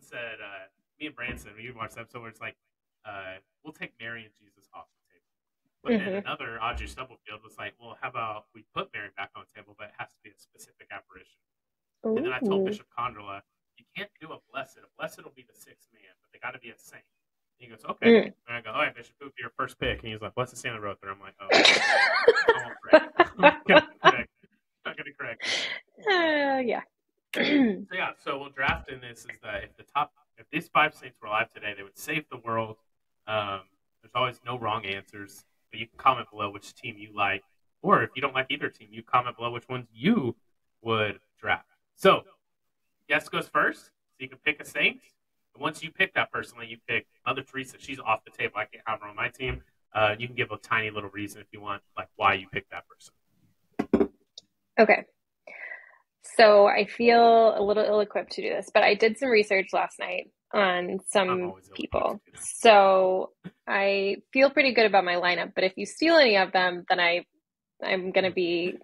said, me and Branson, we watched the episode where it's like, we'll take Mary and Jesus off the table. But then Mhm. another Audrey Stubblefield was like, well, how about we put Mary back on the table, but it has to be a specific apparition. And then I told Ooh. Bishop Condrela, you can't do a blessed. A blessed will be the sixth man, but they got to be a saint. And he goes, okay. Mm. And I go, all right, Bishop, who would be your first pick? And he's like, blessed Stanley Rother. I'm like, oh, I won't correct. I'm going to correct you. Yeah. So yeah, so we'll draft in this is that if these five saints were alive today, they would save the world. There's always no wrong answers, but you can comment below which team you like, or if you don't like either team, you comment below which ones you would draft. So, guest goes first, so you can pick a saint. And once you pick that person, you pick Mother Teresa. She's off the table. I can't have her on my team. You can give a tiny little reason if you want, like why you picked that person. Okay. So I feel a little ill-equipped to do this, but I did some research last night on some people. So I feel pretty good about my lineup, but if you steal any of them, then I'm going to be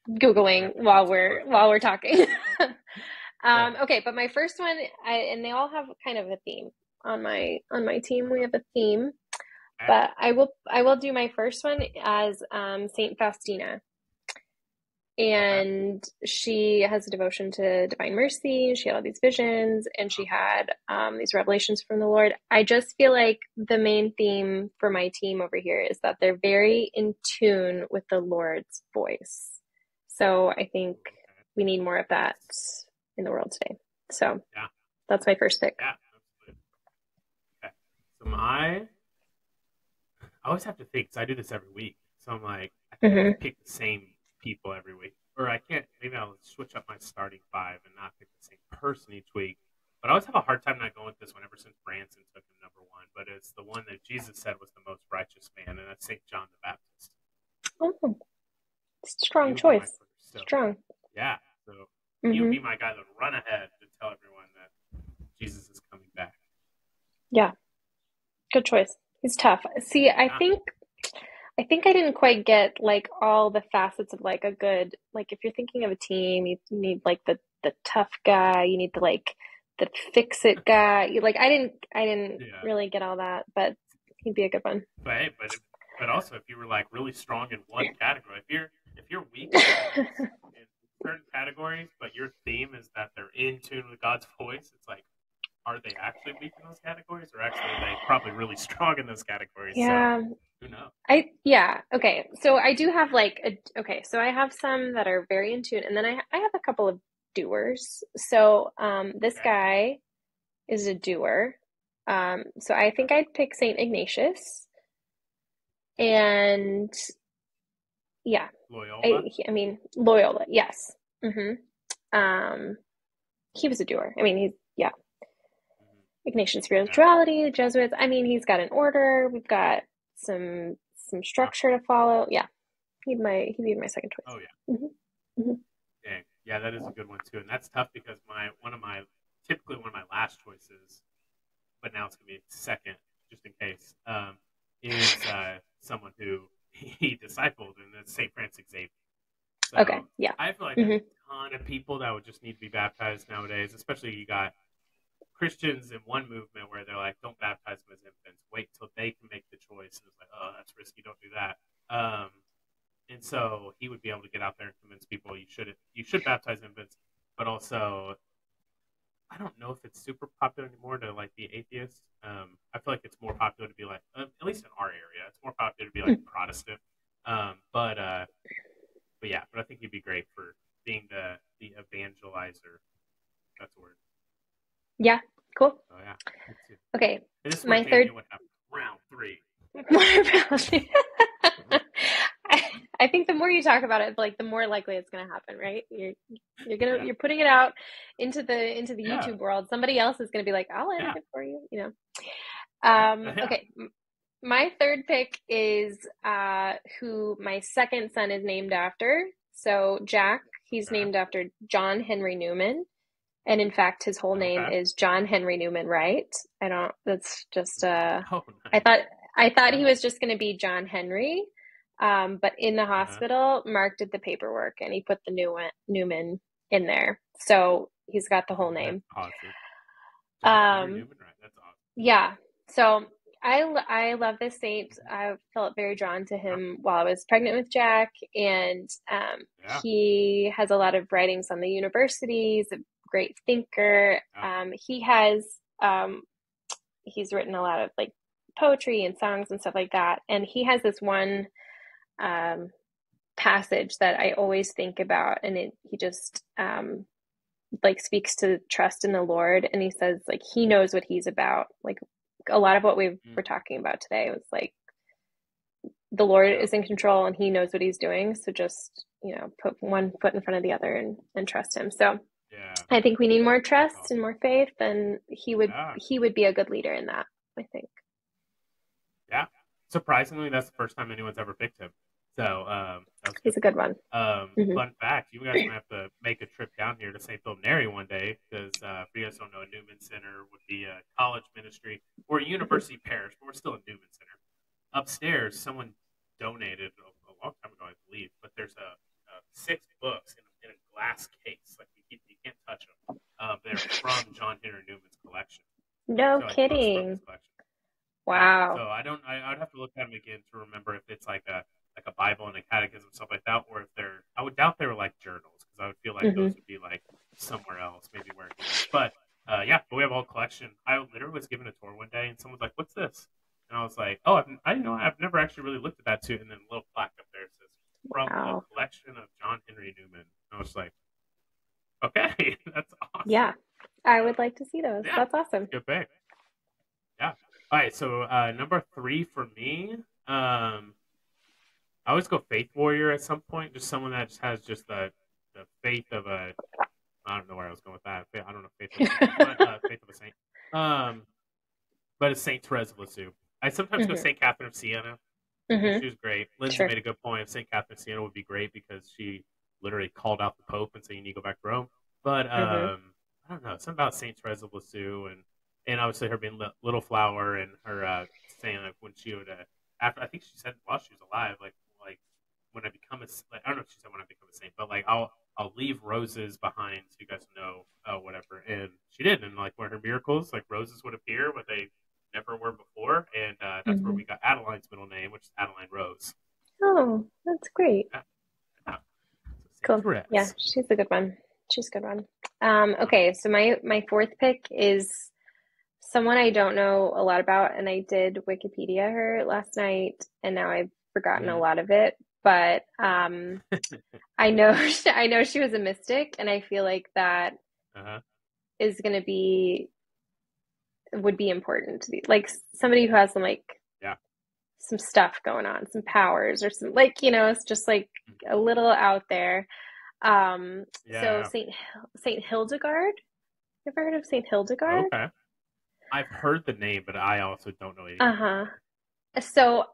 Googling while we're talking. Okay, but my first one, and they all have kind of a theme on my team. We have a theme, but I will do my first one as Saint Faustina. And she has a devotion to divine mercy. She had all these visions, and she had these revelations from the Lord. I just feel like the main theme for my team over here is that they're very in tune with the Lord's voice. So I think we need more of that in the world today. So that's my first pick. Yeah, absolutely. Okay. So I always have to think, because I do this every week. So I'm like, I can't pick the same people every week. Or I can't, maybe I'll switch up my starting five and not pick the same person each week. But I always have a hard time not going with this one ever since Branson took him number one. But it's the one that Jesus said was the most righteous man, and that's St. John the Baptist. Oh, strong choice. Strong. Yeah. So he would be my guy that would run ahead to tell everyone that Jesus is coming back. Yeah. Good choice. He's tough. See, I think I didn't quite get like all the facets of like a good, like if you're thinking of a team, you need like the tough guy, you need the fix it guy. I didn't really get all that, but he'd be a good one. But hey, but also if you were like really strong in one category, if you're weak in certain categories, but your theme is that they're in tune with God's voice, it's like, are they actually weak in those categories, or actually are they probably really strong in those categories? Yeah. So, who knows? Okay. So I do have so I have some that are very in tune, and then I have a couple of doers. So this guy is a doer. So I think I'd pick Saint Ignatius. And yeah. Loyola? I mean Loyola, yes. He was a doer. I mean, Ignatian spirituality, the Jesuits. I mean, he's got an order. We've got some structure to follow. Yeah, he'd be my second choice. Oh yeah. Yeah, that is a good one too, and that's tough because typically one of my last choices, but now it's gonna be second just in case, is someone who he discipled, and that's Saint Francis Xavier. So okay, yeah. I feel like there's a ton of people that would just need to be baptized nowadays, especially you got Christians in one movement where they're like, don't baptize them as infants. Wait till they can make the choice. And it's like, oh, that's risky. Don't do that. And so he would be able to get out there and convince people you should baptize infants. But also, I don't know if it's super popular anymore to like be atheist. I feel like it's more popular to be like, at least in our area, it's more popular to be like Protestant. But I think he'd be great for being the evangelizer. That's the word. Yeah, cool. Oh yeah. Okay, this my third round 3. I think the more you talk about it, like the more likely it's going to happen, right? You're putting it out into the YouTube world. Somebody else is going to be like, I'll edit it for you, Okay. My third pick is who my second son is named after. So Jack, he's named after John Henry Newman. And in fact, his whole name is John Henry Newman Wright. That's just, nice. I thought he was just going to be John Henry. But in the hospital, Mark did the paperwork and he put the Newman in there. So he's got the whole name. John Henry Um, Newman, right? That's awesome. yeah. So I love this saint. I felt very drawn to Yeah. him while I was pregnant with Jack, and Yeah. he has a lot of writings on the universities. A great thinker. Yeah. He's written a lot of like poetry and songs and stuff like that. And he has this one passage that I always think about, and he just like speaks to trust in the Lord, and he says like he knows what he's about. Like a lot of what we were talking about today was like the Lord is in control and he knows what he's doing. So just, put one foot in front of the other and trust him. So I think we need more trust and more faith, and he would be a good leader in that, I think. Yeah. Surprisingly, that's the first time anyone's ever picked him. So he's a good one. Fun fact, you guys might have to make a trip down here to St. Philip Neri one day, because if you guys don't know, Newman Center would be a college ministry or a university parish, but we're still in Newman Center. Upstairs, someone donated a long time ago, I believe, but there's 6 books in a glass case. Like you can't touch them. They're from John Henry Newman's collection. No kidding. Wow. So I'd have to look at them again to remember if it's like a Bible and a catechism, stuff like that, or if I would doubt they were like journals, because I would feel like those would be like somewhere else, maybe where it is. But but we have a whole collection. I literally was given a tour one day, and someone was like, "What's this?" And I was like, "Oh, I didn't know. I've never actually really looked at that too." And then a little plaque up there says, "From a collection of John Henry Newman." And I was like, "Okay, that's awesome." Yeah, I would like to see those. Yeah, that's awesome. Good pick. Yeah. All right. So number 3 for me, I always go faith warrior at some point. Just someone that just has just the faith of a. I don't know where I was going with that. I don't know faith of a saint, but faith of a saint. But it's Saint Therese of Lisieux. I sometimes go Saint Catherine of Siena. She was great. Lindsay made a good point. Saint Catherine of Siena would be great because she literally called out the Pope and said you need to go back to Rome. But I don't know, something about Saint Therese of Lisieux and obviously her being Little Flower, and her saying like when she would after, I think she said while she was alive, like when I become I don't know if she said when I become a saint, but like I'll leave roses behind so you guys know whatever. And she did, and like one of her miracles, like roses would appear but they never were before, and that's where we got Adeline's middle name, which is Adeline Rose. Oh, that's great. Yeah. Cool. Yeah, she's a good one. Okay, so my 4th pick is someone I don't know a lot about, and I did Wikipedia her last night, and now I've forgotten a lot of it. But I know she was a mystic, and I feel like that is going to would be important to be like somebody who has some stuff going on, some powers, or some it's just like a little out there. So Saint Hildegard. You ever heard of Saint Hildegard? Okay. I've heard the name, but I also don't know anything. So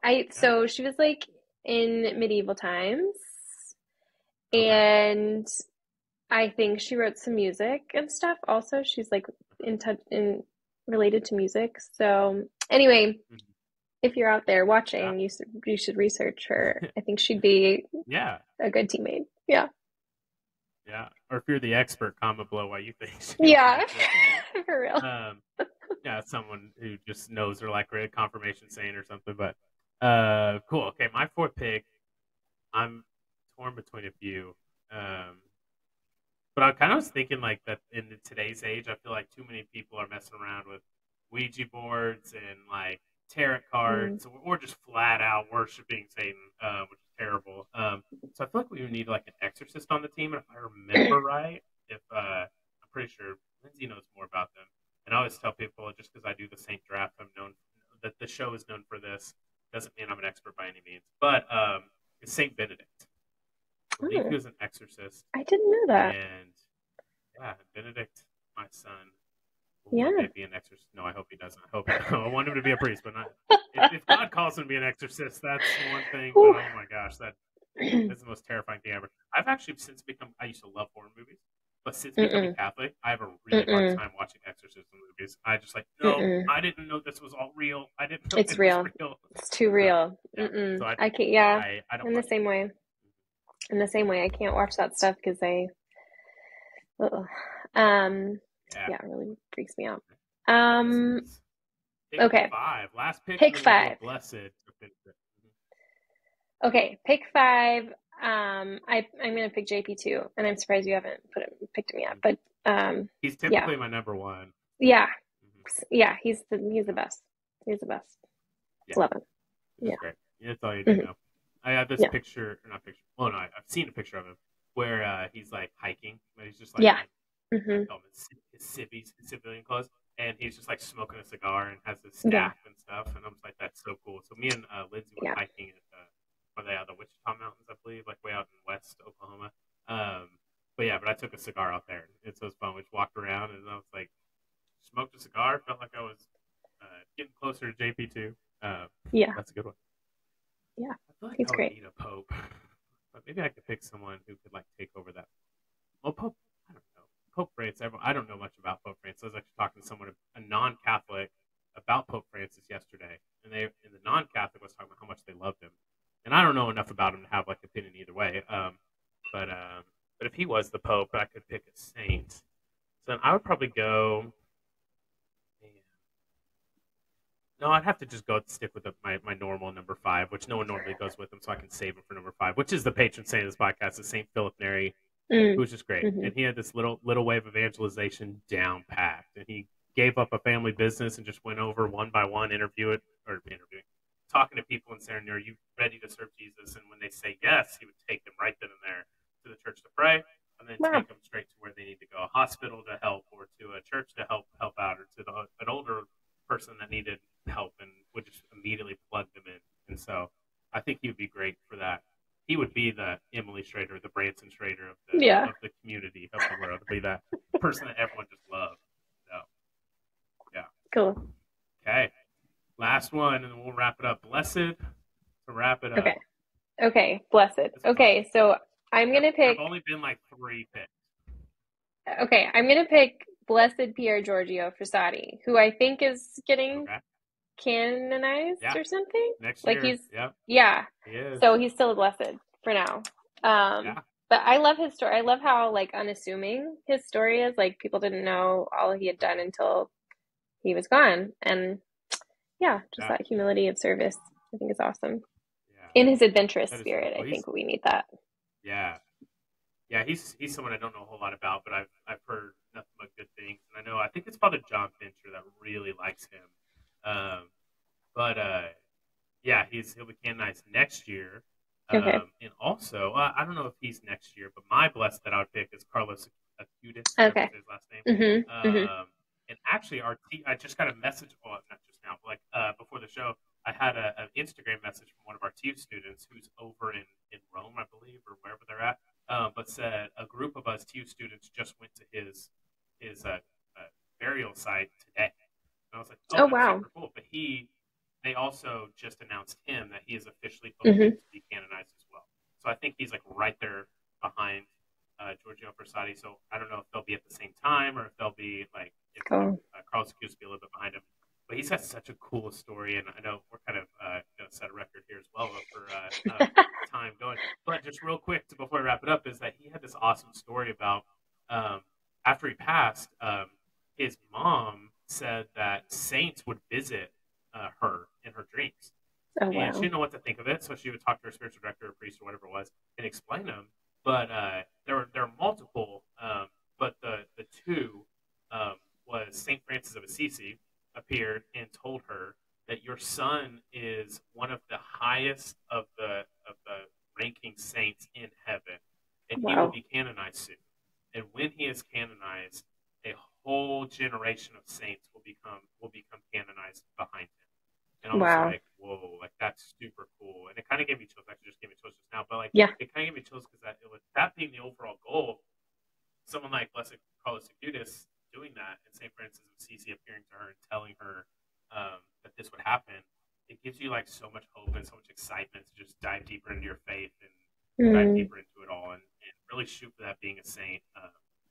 she was like in medieval times, and I think she wrote some music and stuff. Also, she's like related to music. So anyway, if you're out there watching, you should research her. I think she'd be a good teammate. Yeah. Yeah, or if you're the expert, comment below why you think. For real. Someone who just knows her, like a confirmation saint or something. But cool. Okay, my 4th pick. I'm torn between a few, but I kind of was thinking like that in today's age. I feel like too many people are messing around with Ouija boards and like tarot cards, or just flat out worshiping Satan, which is terrible. So I feel like we would need like an exorcist on the team, and if I remember right, I'm pretty sure Lindsay knows more about them. And I always tell people, just because I do the Saint draft, I'm known that the show is known for this. Doesn't mean I'm an expert by any means, but it's Saint Benedict. I believe he was an exorcist. I didn't know that. And Benedict, my son. Be an exorcist. No, I hope he doesn't. I want him to be a priest, but not. If God calls him to be an exorcist, that's one thing. But oh my gosh, that's the most terrifying thing ever. I've actually since become. I used to love horror movies, but since becoming Catholic, I have a really hard time watching exorcism movies. I just I didn't know this was all real. I didn't know it's real. It's too real. So I can't. Yeah, I don't. In the same way. In the same way, I can't watch that stuff because it really freaks me out. Um. Pick Okay. 5. Last pick, and Pick then we'll go 5. blessed to finish it. Okay. Pick 5. I'm gonna pick JP too, and I'm surprised you haven't picked him yet. Mhm. But He's yeah, typically my number one. yeah, Mhm. yeah. He's the Yeah. best. He's the best. Yeah. Love him. Which is Yeah. great. Yeah, that's all you need to Hmm. know. I have this Yeah. picture, or not picture. Well, no, I've seen a picture of him where he's like hiking, but he's just like Yeah. in I Hmm. call him his civilian clothes, and he's just like smoking a cigar and has his Yeah. staff and stuff. And I'm just like, that's so cool. So me and Lindsay went Yeah. hiking at where they are, the Wichita Mountains, I believe, like way out in West Oklahoma. But yeah, but I took a cigar out there, and so it was fun. We just walked around, and I was like, smoked a cigar, felt like I was getting closer to JP two. Yeah. That's a good one. Yeah. I feel like He's I would great. need a pope, but maybe I could pick someone who could like take over that. Well, Pope, I don't know. Pope Francis. I don't know much about Pope Francis. I was actually talking to someone, a non-Catholic, about Pope Francis yesterday, and the non-Catholic was talking about how much they loved him, and I don't know enough about him to have like opinion either way. But but if he was the Pope, I could pick a saint. So then I would probably go. Man, no, I'd have to just go stick with my normal number 5, which no one normally goes with them, so I can save him for number 5, which is the patron saint of this podcast, is Saint Philip Neri, who Mm. was just great. Hmm. And he had this little wave of evangelization down packed. And he gave up a family business and just went over one by one, interviewing, talking to people and saying, "Are you ready to serve Jesus?" And when they say yes, he would take them right then and there to the church to pray, and then Wow. take them straight to where they need to go, a hospital to help, or to a church to help out, or to an older person that needed help, and would just immediately plug them in. And so I think he would be great for that. He would be the Emily Schrader, the Branson Schrader Yeah. of the community, of the world. Be that person that everyone just loves. So yeah. Cool. Okay. Last one, and then we'll wrap it up. Blessed to wrap it up. Okay. Okay. Blessed. It's fun. Okay. So I'm There gonna have pick. only been like 3 picks. Okay. I'm gonna pick Blessed Pier Giorgio Frassati, who I think is getting Okay. canonized Yeah. or something. Next Like year. he's, Yep. yeah. He is. So he's still a blessed for now. Yeah. But I love his story. I love how like unassuming his story is. Like people didn't know all he had done until he was gone. And yeah, just Yeah. that humility of service, I think is awesome. Yeah. In his adventurous That is really spirit, cool. I think we need that. Yeah. Yeah, he's someone I don't know a whole lot about, but I've heard nothing but good things, and I think it's Father John Fincher that really likes him. Um, but yeah, he'll be canonized next year, Okay. and also I don't know if he's next year, but my blessed that I would pick is Carlos Acutis, however you Okay. say his last name. Mm-hmm. Mm-hmm. And actually, I just got a message, well, not just now, but like before the show, I had an Instagram message from one of our TU students who's over in Rome, I believe, or wherever they're at, but said a group of us TU students just went to his burial site today. And I was like, oh, Oh that's wow. super cool. But they also just announced him that he is officially Mm-hmm. open to be canonized as well. So I think he's like right there behind Giorgio Frassati. So I don't know if they'll be at the same time, or if they'll be like if Cool. Carlos Acutis will be a little bit behind him. But he's got such a cool story, and I know we're kind of going to set a record here as well for time going. But just real quick before I wrap it up, is that he had this awesome story about after he passed, his mom said that saints would visit her in her dreams, Oh and she wow. didn't know what to think of it. So she would talk to her spiritual director, or priest, or whatever it was, and explain them. But there are multiple, but the two was Saint Francis of Assisi appeared and told her that your son is one of the highest of the ranking saints in heaven, and he will Wow. be canonized soon. And when he is canonized, a whole generation of saints will become canonized behind him. And I was Wow. like, whoa, like that's super cool. And it kind of gave me chills. Actually, just gave me chills just now. But like, Yeah. it kind of gave me chills because that being the overall goal, someone like Blessed Carlos Acutis doing that, and St. Francis of Assisi appearing to her and telling her that this would happen, it gives you like so much hope and so much excitement to just dive deeper into your faith and dive Mm. deeper into it all, and really shoot for that being a saint.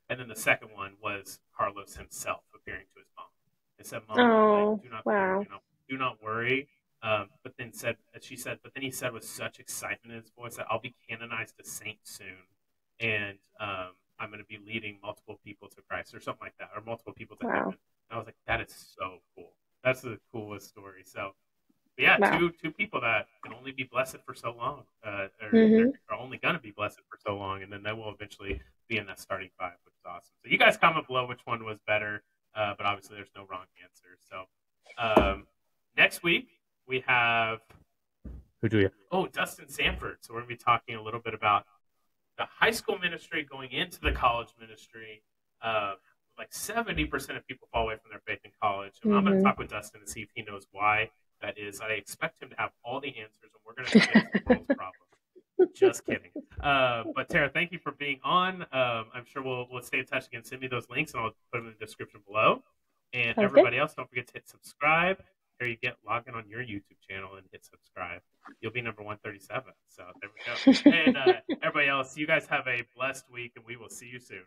And then the second one was Carlos himself appearing to his mom. It said, "Mom, Oh like, do not fear, wow. do not worry." But then but then he said with such excitement in his voice that I'll be canonized a saint soon, and I'm going to be leading multiple people to Christ, or something like that, or multiple people to Wow. heaven. And I was like, that is so cool. That's the coolest story. So, but yeah, Wow. two people that can only be blessed for so long, or Hmm. are only going to be blessed for so long, and then they will eventually be in that starting five, which is awesome. So you guys comment below which one was better, but obviously there's no wrong answer. So next week we have who do we? Oh, Dustin Sanford. So we're going to be talking a little bit about the high school ministry going into the college ministry. Like 70% of people fall away from their faith in college. And I'm going to Hmm. talk with Dustin and see if he knows why that is. I expect him to have all the answers, and we're going to fix the world's problem. Just kidding. But Tara, thank you for being on. I'm sure we'll stay in touch again. Send me those links, and I'll put them in the description below. And Sounds good. everybody else, don't forget to hit subscribe. There you get log in on your YouTube channel and hit subscribe. You'll be number 137. So there we go. And everybody else, you guys have a blessed week, and we will see you soon.